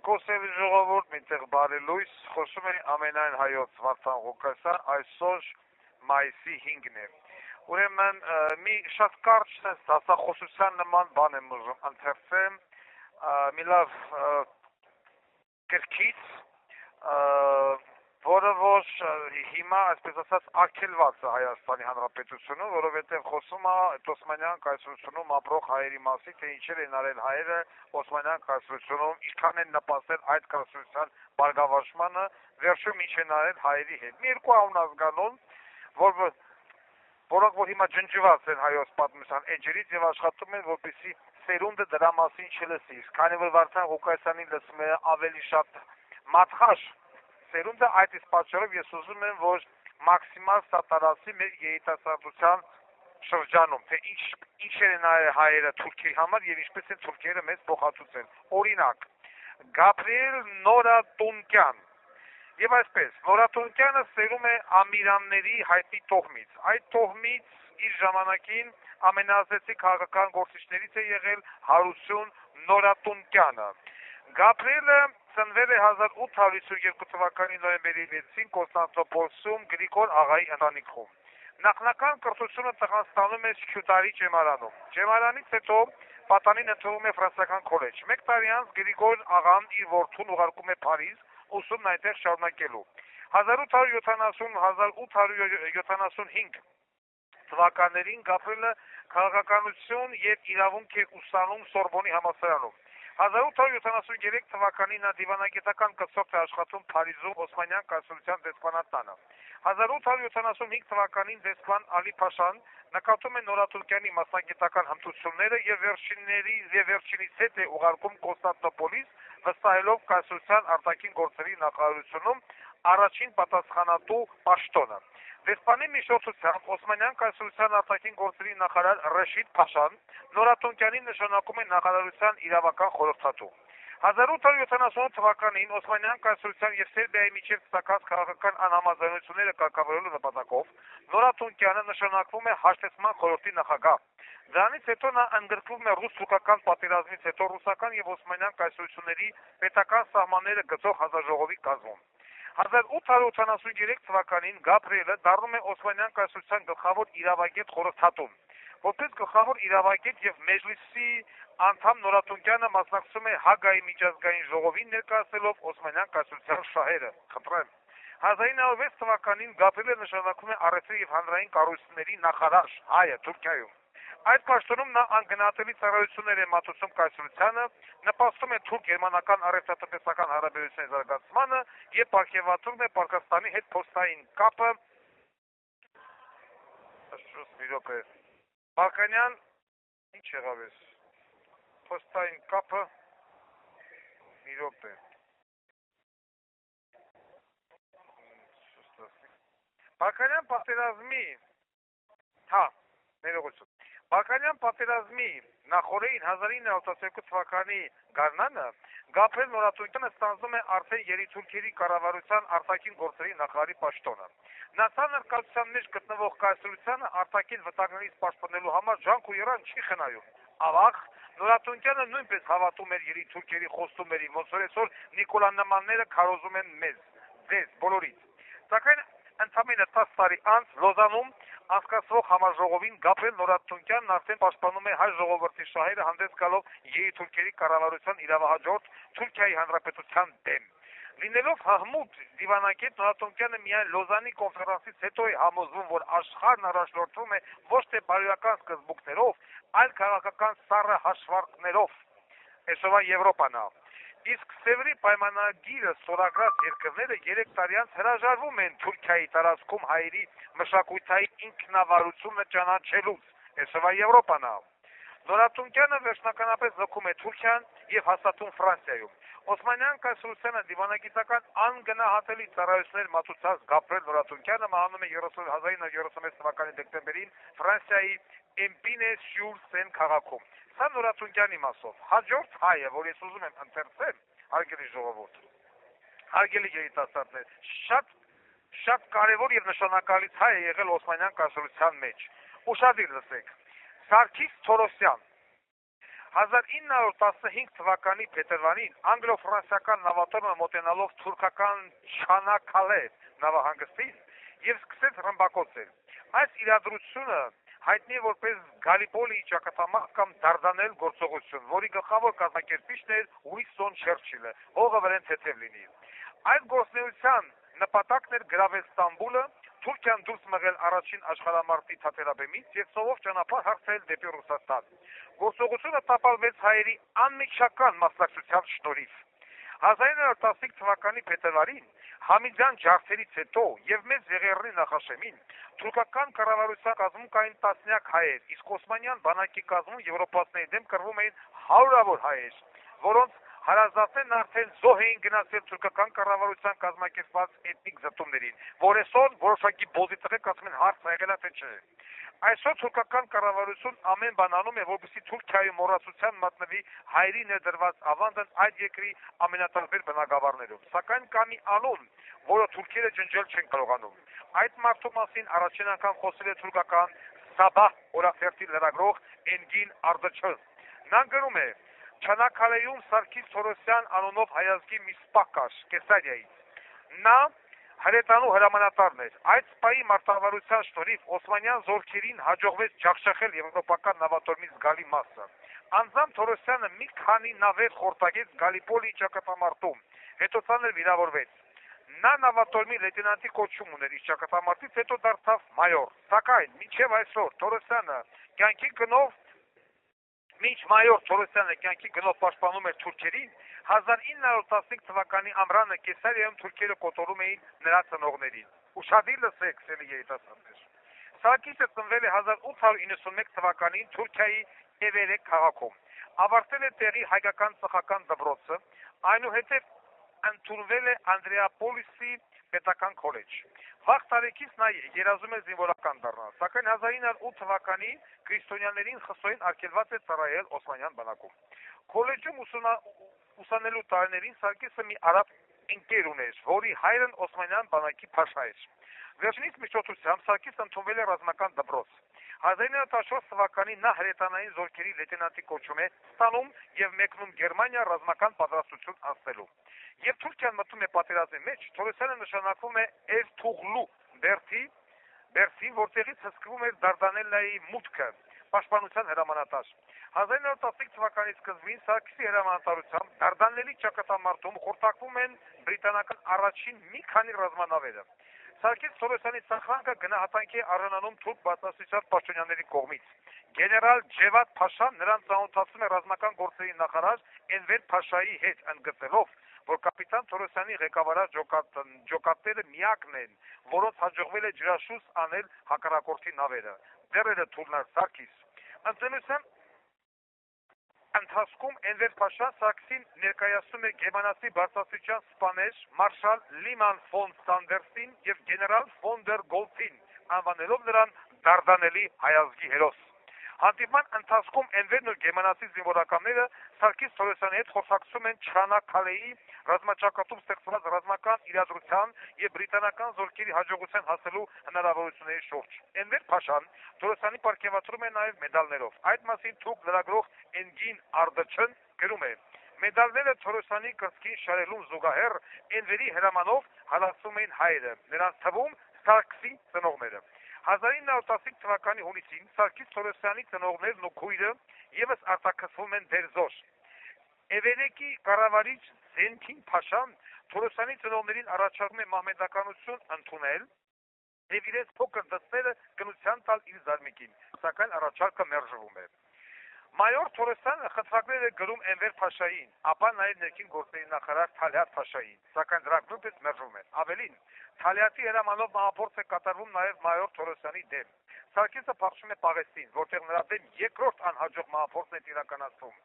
Կոսելի ժողովուրդ, մինչև բարի լույս, խոսում է ամենայն հայոց Վարդան Ղուկասյան, այսօր մայիսի 5-ն է։ Ուրեմն մի շատ կարճ դասախոսության նման բան եմ ուզում ընթերցեմ, մի լավ գրքից, որը որ հիմա, այսպես ասած, արգելված է Հայաստանի Հանրապետությունում, որովհետև խոսում է Օսմանյան կայսրությունում ապրող հայերի մասին, թե ինչեր են արել հայերը Օսմանյան կայսրությունում, ինչքան են նպաստել այդ կայսրության բարգավաճմանը, վերջում ինչ են արել հայերի հետ։ Մի երկու անազգանուն, որոնք որ հիմա ջնջված են հայոց պատմության էջերից եւ աշխատում են, որպեսզի սերունդը դրա մասին չլսի։ Քանի որ Վարդան Ղուկասյանին լսում է ավելի շատ մատխաշ սերունդը, այդ իսկ պատճառով ես ուզում եմ, որ մաքսիմալ սատարասի մեր երիտասարդության շրջանում, թե ինչ են հայերը թուրքերի համար եւ ինչպես են թուրքերը մեզ փոխհատուցել։ Օրինակ, Գաբրիել Նորատունկյան եւ այսպես, Նորատունկյանը սերում է ամիրանների հայտնի տոհմից։ Այդ տոհմից իր ժամանակին ամենազդեցիկ քաղաքական գործիչներից է եղել Հարություն Նորատունկյանը։ Գաբրիելը ծնվել է 1852 թվականի նոյեմբերի 6-ին Կոնստանտինոպոլսում Գրիգոր աղայի ընտանիքում։ Նախնական կրթությունը տղան ստանում է Սկյուտարի ճեմարանում։ Ճեմարանից հետո պատանին ընդունվում է ֆրանսիական քոլեջ։ Մեկ տարի անց Գրիգոր աղան իր որդուն ուղարկում է Փարիզ, ուսումն այնտեղ շարունակելու։ 1870-1875 թվականներին Գաբրիելը քաղաքականություն եւ իրավունք է ուսանում Սորբոնի համալսարանում։ 1873 թվականին նա դիվանագիտական կրթող է աշխատում Փարիզում Օսմանյան կայսրության դեսպանատանը։ 1875 թվականին դեսպան Ալի Փաշան նկատում է Նորատունկյանի մասնագիտական հմտությունները եւ վերջինից հետ է ուղարկում Կոնստանտինոպոլիս, վստահելով կայսրության արտաքին գործերի նախարարությունում առաջին պատասխանատու պաշտոնը։ Դեսպանի միջոցով Օսմանյան կայսրության արտաքին գործերի նախարար Ռեշիդ Փաշան Նորատունկյանին նշանակում է նախարարության իրավական խորհրդատու։ 1878 թվականին Օսմանյան կայսրության եւ Սերբիայի միջև ցակած քաղաքական անհամաձայնությունները կարգավորելու նպատակով Նորատունկյանը նշանակվում է հաշտեցման խորհրդի նախագահ։ Դրանից հետո նա ընդգրկվում է ռուս-թուրքական պատերազմից հետո ռուսական եւ Օսմանյան կայսրությունների պետական սահմանները գծող հանձնաժողովի կազմում։ 1883 թվականին Գաբրիելը դառնում է Օսմանյան կայսրության գլխավոր իրավագետ խորհրդատուն։ Որպես գլխավոր իրավագետ եւ Մեջլիսի անդամ Նորատունկյանը մասնակցում է Հագայի միջազգային ժողովին ներկայացնելով Օսմանյան կայսրության շահերը։ Խնդրեմ։ 1906 թվականին Գաբրիելը նշանակվում է առևտրի եւ հանրային կառույցների նախարար Հայը Թուրքիայում։ Այդ պաշտոնում նա անգնահատելի ծառայություններ է մատուցում կայսրությանը, նպաստում է թուրք-գերմանական առևտրատնտեսական հարաբերությունների զարգացմանը եւ պարգևատրում է Պարքաստանի հետ փոստային կապը։ Բալկանյան ինչ եղավ էս։ Փոստային կապը մի րոպե։ Բալկանյան պատերազմի ներողություն։ Բալկանյան պատերազմի նախորդին 1982 թվականի գարնանը Գաբրիել Նորատունկյանը ստանձնում է արդեն երիտուրքերի կառավարության արտաքին գործերի նախարարի պաշտոնը։ Նա ցաներ կացության մեջ գտնվող կայսրությանը արտաքին վտանգներից պաշտպանելու համար ջանք ու եռան չի խնայում։ Ավաղ Նորատունկյանը նույնպես հավատում էր երիտուրքերի խոստումներին, ոնց որ այսօր Նիկոլա նմանները քարոզում են ձեզ բոլորից։ Սակայն ընդամենը 10 տարի անց Լոզանում անցկացվող համաժողովին Գաբրիել Նորատունկյանն արդեն պաշտպանում է հայ ժողովրդի շահերը հանդես գալով երիտուրքերի կառավարության իրավահաջորդ Թուրքիայի հանրապետության դեմ։ Լինելով հահմուտ դիվանագետ Նորատունկյանը միայն Լոզանի կոնֆերանսից հետո է համոզվում, որ աշխարհն առաջնորդվում է ոչ թե բարոյական սկզբունքներով, այլ քաղաքական սառը հաշվարկներով։ Այսօրվա Եվրոպան է։ Իսկ Սևրի պայմանագիրը ստորագրած երկրները 3 տարի անց հրաժարվում են Թուրքիայի տարածքում հայերի մշակութային ինքնավարությունը ճանաչելուց։ Այսօրվա Եվրոպան է։ Նորատունկյանը վերջնականապես լքում է Թուրքիան եւ հաստատում Ֆրանսիայում։ Օսմանյան կայսրությանը դիվանագիտական անգնահատելի ծառայություններ մատուցած Գաբրիել Նորատունկյանը մահանում է 1936 թվականի դեկտեմբերին Ֆրանսիայի Էմպինե-սյուր-Սեն քաղաքում։ Սա Նորատունկյանի մասով։ Հաջորդ հայը, որ ես ուզում եմ ընթերցել, հարգելի ժողովուրդ, հարգելի երիտասարդներ, շատ կարևոր եւ նշանակալից հայ է եղել Օսմանյան կայսրության մեջ։ Ուշադիր լսեք։ Սարգիս Թորոսյան 1915 թվականի փետրվարին անգլո-ֆրանսիական նավատորմը մոտենալով թուրքական Չանաքալե նավահանգստին եւ սկսեց ռմբակոծել։ Այս իրադրությունը հայտնի է որպես Գալիպոլիի ճակատամարտ կամ Դարդանել գործողություն, որի գլխավոր կազմակերպիչն էր Ուինստոն Չերչիլը, ով վրեն թեթև լինի։ Այդ գործունեության նպատակն էր գրավել Ստամբուլը, Թուրքիան դուրս մղել առաջին աշխարհամարտի թատերաբեմից եւ ծովով ճանապարհ հարթել դեպի Ռուսաստան։ Գործողությունը տապալվեց հայերի անմիջական մասնակցության շնորհիվ։ 1915 թվականի փետրվարին Համիդյան ջարդերից հետո եւ մեծ եղեռնի նախաշեմին թուրքական կառավարության կազմում կային տասնյակ հայեր, իսկ օսմանյան բանակի կազմում եվրոպացիների դեմ կռվում էին հարյուրավոր հայեր, որոնց հարազատներն արդեն զոհ էին գնացել թուրքական կառավարության կազմակերպված էթնիկ զտումներին, որ այսօր որոշակի բոզի տղեկ ասում են հարց եղել է թե չէ։ Այսօր թուրքական կառավարություն ամեն բան անում է, որպեսզի Թուրքիայի մոռացության մատնվի հայերի ներդրված ավանդն այդ երկրի ամենատարբեր բնակավարներում։ Սակայն կա մի անուն, որը թուրքերը ջնջել չեն կարողանում։ Այդ մարդու մասին առաջին անգամ խոսել է թուրքական Սաբահ օրաթերթի լրագրող Էնգին Արդաչը։ Նա գրում է. Չանաքալեում Սարգիս Թորոսյան անունով հայազգի մի սպա կար Կեսարիայից։ Նա հրետանու հրամանատարն էր։ Այդ սպայի մարտավարության շնորհիվ օսմանյան զորքերին հաջողվեց ջախջախել եվրոպական նավատորմից գալի մասը։ Անձամբ Թորոսյանը մի քանի նավեր խորտակեց Գալիպոլիի ճակատամարտում, հետո ցաներ վիրավորվեց։ Նա նավատորմի լեյտենանտի կոչում ուներ, իսկ ճակատամարտից հետո դարձավ մայոր։ Սակայն մինչև այսօր Թորոսյանը կյանքի գնով Մինչ մայոր Թորոսյանը կյանքի գնով պաշտպանում էր թուրքերին, 1915 թվականի ամռանը Կեսարիայում թուրքերը կոտորում էին նրա ծնողներին։ Ուշադիր լսեք, սելի երիտասարդներ։ Սարգիսը ծնվել է 1891 թվականին Թուրքիայի Էվերե քաղաքում։ Ավարտել է տեղի հայկական ծխական դպրոցը, այնուհետև ընդունվել է Անդրեապոլիսի պետական քոլեջ։ Վաղ տարեկից նա երազում է զինվորական դառնալ, սակայն 1908 թվականին քրիստոնյաներին խստորեն արգելված է ծառայել Օսմանյան բանակում։ Քոլեջում ուսանելու տարիներին Սարգիսը մի արաբ ընկեր ուներ, որի հայրն Օսմանյան բանակի փաշա էր։ Վերջինիս միջոցությամբ Սարգիսը ընդունվել է ռազմական դպրոց։ 1914 թվականին նա հրետանային զորքերի լեյտենանտի կոչում է ստանում եւ մեկնում Գերմանիա ռազմական պատրաստություն անցնելու։ Եվ Թուրքիան մտնում է պատերազմի մեջ, Թորոսյանը նշանակվում է Էրթուղլու Բերթի, որտեղից հսկվում էր Դարդանելայի մուտքը, պաշտպանության հրամանատար։ 1915 թվականի սկզբին Սարգիսի հրամանատարությամբ Դարդանելի ճակատամարտում խորտակվում են բրիտանական առաջին մի քանի ռազմանավերը։ Սարգիս Թորոսյանի սախանքը գնահատանքի է արժանանում թուրք բարձրաստիճան պաշտոնյաների կողմից։ Գեներալ Ջեվադ Փաշան նրան ծանոթացնում է ռազմական գործերի նախարար Էնվեր Փաշայի հետ, ընդգծելով, որ կապիտան Թորոսյանի ղեկավարած ջոկատները միակն են, որոնց հաջողվել է ջրաշուս անել հակառակորդի նավերը։ Դեռ թուրնար Սարգիս։ Ընտրության ընթացքում Էնվեր Փաշան Սարգսին ներկայացնում է գերմանացի բարձրաստիճան սպաներ մարշալ Լիման ֆոն Սանդերսին եւ գեներալ ֆոն դեր Գոլֆին, անվանելով նրան Դարդանելի հայազգի հերոս։ Հանդիպման ընթացքում Էնվերն ու գերմանացի զինվորականները Սարգիս Թորոսյանի հետ խոսակցում են Չանաքալեի ռազմաճակատում ստեղծված ռազմական իրադրության եւ բրիտանական զորքերի հաջողության հասնելու հնարավորությունների շուրջ։ Էնվեր Փաշան Թորոսյանի պարգևատրում է նաեւ մեդալներով։ Այդ մասին թուրք լրագրող Էնգին Արդաչն գրում է. Մեդալները Թորոսյանի կրծքին շարելուն զուգահեռ Էնվերի հրամանով հալածում էին հայերը, նրանց թվում Սարգսի ծնողները։ 1915 թվականի հունիսին Սարգիս Թորոսյանի ծնողներն ու քույրը եւս արտաքսվում են դերձոր։ Էվերեկի կառավարիչ Զենքին Փաշան Թորոսյանի ծնողներին առաջարկում է մահմեդականություն ընդունել եւ իրենց փոքր դստերը կնության տալ իր զարմիկին, սակայն առաջարկը մերժվում է։ Մայոր Թորոսյանը խնդրակներ է գրում Էնվեր Փաշային, ապա նաև ներքին գործերի նախարար Թալիատ Փաշային, սակայն դրանք նույնպես մերժվում են։ Ավելին, Թալիատի հրամանով մահափորձ է կատարվում նաև Մայոր Թորոսյանի դեմ։ Սարգիսը փախչում է Պաղեստին, որտեղ նրա դեմ երկրորդ անհաջող մահափորձն է իրականացվում։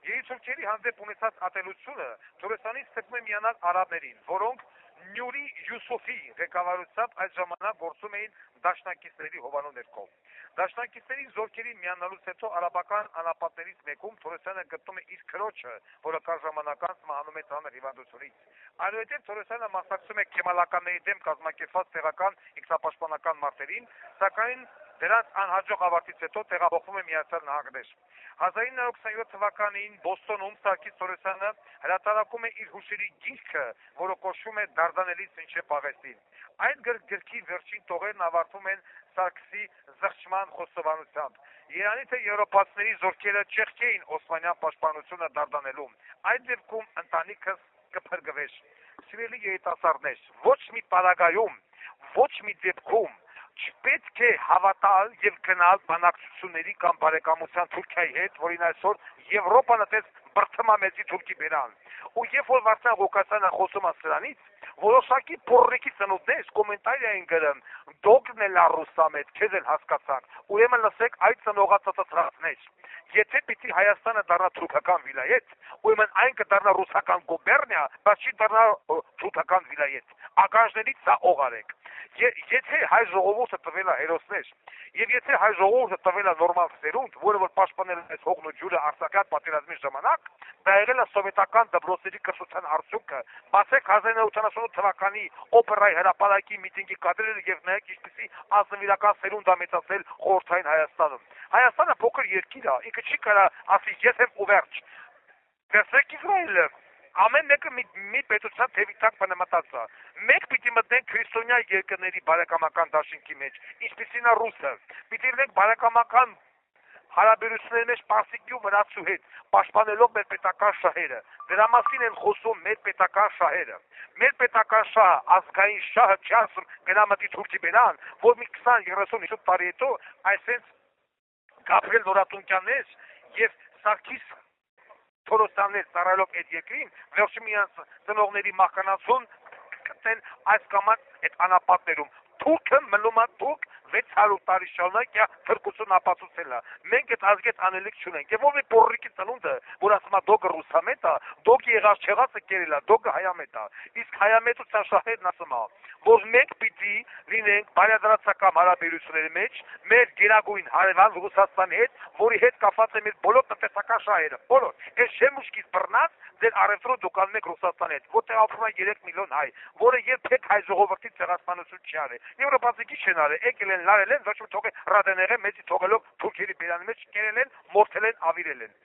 Երիտուրքերի հանդեպ ունեցած ատելությունը Թորոսյանից ստիպում է միանալ արաբներին, որոնք Նյուրի Յուսուֆի ղեկավարությամբ այդ ժամանակ գործում էին դաշնակիցների հովանու ներքո։ Դաշնակիցների զորքերի միանալուց հետո արաբական անապատներից մեկում Թորոսյանը գտնում է իր քրոջը, որը կար ժամանակ մահանում է ծանր հիվանդությունից։ Այնուհետև Թորոսյանը մասնակցում է քեմալականների դեմ կազմակերպված տեղական ինքնապաշտպանական մարտերին, սակայն Դրանց անհաջող ավարտից հետո տեղափոխվում է Միացյալ Նահանգներ։ 1927 թվականին Բոստոնում Սարգիս Սորոսյանը հրատարակում է իր հուշերի գիրքը, որը կոչվում է Դարդանելից մինչև Պաղեստին։ Այդ գրքի վերջին տողերն ավարտվում են Սարգսի զղջման խոստովանությամբ։ Երանի թե եվրոպացիների զորքերը չեղքեին Օսմանյան պաշտպանությունը Դարդանելում։ Այդ դեպքում ընտանիքս կփրկվեր։ Սիրելի երիտասարդներ, ոչ մի պարագայում, ոչ մի դեպքում չպետք է հավատալ եւ գնալ բանակցությունների կամ բարեկամության Թուրքիայի հետ, որին այսօր Եվրոպան այդպես բրթմամեծի Թուրքի բերան։ Ու երբ որ Վարդան Ղուկասյանը խոսում է սրանից, որոշակի փորրիկի ծնունդներ կոմենտարի էին գրում, դոգն էլ ռուսամետ, քեզ էլ հասկացանք։ Ուրեմն լսեք այդ ծնողացածածրածներ։ Եթե պիտի Հայաստանը դառնա թուրքական վիլայետ, ուրեմն այն կդառնա ռուսական գուբերնիա, բայց չի դառնա թուրքական վիլայետ։ Ականջներից սա օղարեք։ Եթե հայ ժողովուրդը տվել է հերոսներ, եւ եթե հայ ժողովուրդը տվել է նորմալ սերունդ, որը որ պաշտպանել է հողն ու ջուրը արտաքան պատերազմի ժամանակ, դա եղել է սովետական դպրոցների կրթության արդյունքը։ Բացեք 1978 թվականի օպերայի հրապարակի միտինգի կադրերը եւ նայեք ինչպեսի ազնվիրական սերունդ է մեծացել խորհրդային Հայաստանում։ Հայաստանը փոքր երկիր է, ինքը չի կարող ասի ես եմ ու վերջ։ Տեսեք Իսրայելը, ամեն մեկը մի պետության թևի տակ բնամտած է։ Մենք պիտի մտնենք քրիստոնյա երկրների բարեկամական դաշինքի մեջ, ինչպիսին է ռուսը։ Պիտի լինենք բարեկամական հարաբերությունների մեջ Պարսիկի ու վրացու հետ, պաշտպանելով մեր պետական շահերը։ Դրա մասին են խոսում մեր պետական շահերը։ Մեր պետական շահը, ազգային շահը չի ասում գնա մտի Թուրքի բերան, որ մի 20-30 տարի հետո այսպես Գաբրիել Նորատունյաններ եւ Սարգիս Սորոսյաններ ծառայելով այդ երկրին, վերջի միանց ծնողների մահկանացուն կտեն այս կամ այդ անապատներում։ Թուրքը մնում է թուրք 600 տարի շարունակ թրկություն ապացուցել է։ Մենք այդ ազգետ անելիք չունենք։ Եվ ով է պորրիկի ծնունդը, որ ասում է դոգը ռուսամետ է, դոգի եղած չեղածը կերել է, դոգը հայամետ է։ Իսկ հայամետության շահերն ասում է, որ մենք պիտի լինենք բարեդրացական հարաբերությունների մեջ մեր գերագույն հարևան Ռուսաստանի հետ, որի հետ կապված է մեր բոլոր տնտեսական շահերը։ Բոլոր։ Այս շեմուշկից բռնած ձեր արևտրո դուքան մեկ Ռուսաստանի հետ, որտեղ ապրում է 3 միլիոն հայ, որը երբեք հայ ժողովրդի ցեղասպանություն չի արել։ Եվրոպացիքի չեն արել, եկել են, լարել են, ոչ մի թողել ռադեները մեծի թողելով թուրքերի բերանի մեջ կերել են, մորթել են, ավիրել են։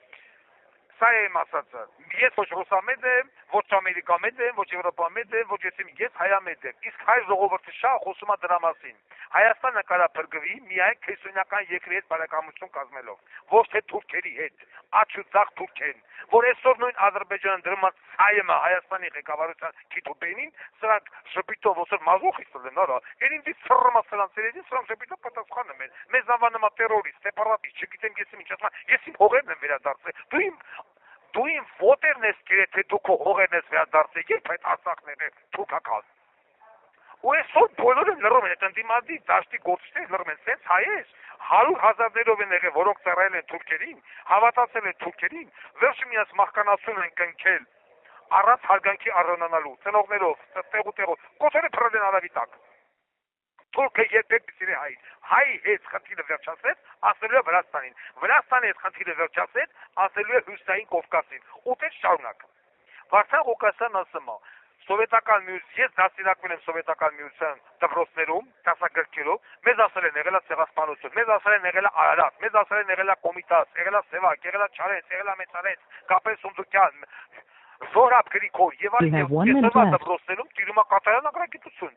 Սա է իմ ասածը։ Ես ոչ ռուսամետ եմ, ոչ ամերիկամետ եմ, ոչ եվրոպամետ եմ, ոչ ես հայամետ եմ։ Իսկ հայ ժողովրդի շահը խոսում է դրա մասին։ Հայաստանը կարա փրկվի միայն քրիստոնեական երկրի հետ բարեկամություն կազմելով, ոչ թե թուրքերի հետ, աչու ցախ թուրքեն, որ այսօր նույն Ադրբեջանը դրված հայեմը Հայաստանի ղեկավարության քիթուբենին, սրանք շփիտով ոսր մազոխիստ են, նորա, ինձ ծռմա սրանցերից սրանք շփիտով պատասխանում են։ Մեզ անվանում են տերորիստ, սեպարատիստ, չգիտեմ ես ինչ ասում, ես իմ հողերն եմ վերադարձել։ Դու իմ ոտերն ես կերել, թե դու քո հողերն ես վերադարձել, երբ այդ Արցախներն են թուրքական։ Ու այսօր բոլորը լռում են, այդ ընդդիմադի դաշտի գործիչները լռում են, սենց հայեր 100,000-ներով են եղել, որոնք ծառայել են թուրքերին, հավատացել են թուրքերին, վերջի միած մահկանացուն են կնքել առանց հարգանքի առանանալու, ծնողներով, տեղով, կոթերը փռել են արավի տակ։ Թուրքը երբեք պիտի հայ հետ խնդիրը վերջացրեց, ասելու է Վրաստանին։ Վրաստանի հետ խնդիրը վերջացրեց, ասելու է Հյուսիսային Կովկասին։ Ուտեց շարունակ։ Վարդան Ղուկասյանն ասում է. Սովետական միություն, ես դասիրակվել եմ Սովետական միության դպրոցներում, դասագրքերով, մեզ ասել են եղել է ցեղասպանություն, մեզ ասել են եղել է Արարատ, մեզ ասել են եղել է Կոմիտաս, եղել է Սևակ, եղել է Չարենց, եղել է Մեծարենց, Կապել Սունդուկյան, Զորաբ Գրիգոր եւ այլն դպրոցներում տիրում է կատարյալ agrագիտություն։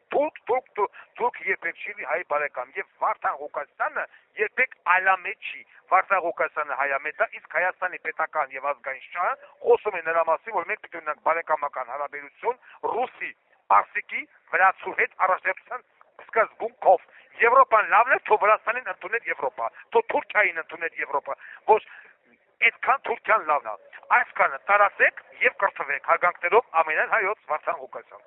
Թուրք երբեք չի հայ բարեկամ եւ Վարդան Ղուկասյանը երբեք այլամետ չի։ Վարդան Ղուկասյանը հայամետ է, իսկ Հայաստանի պետական եւ ազգային շահը խոսում է նրա մասին, որ մենք պետք է ունենանք բարեկամական հարաբերություն ռուսի, պարսիկի, վրացու հետ առաջնորդության սկզբունքով։ Եվրոպան լավն է, թող Վրաստանին ընդունել Եվրոպա, թող Թուրքիային ընդունել Եվրոպա, ոչ այդքան Թուրքիան լավն է։ Այսքանը տարածեք եւ կրթվեք հարգանքներով ամենայն հայոց Վարդան Ղուկասյան։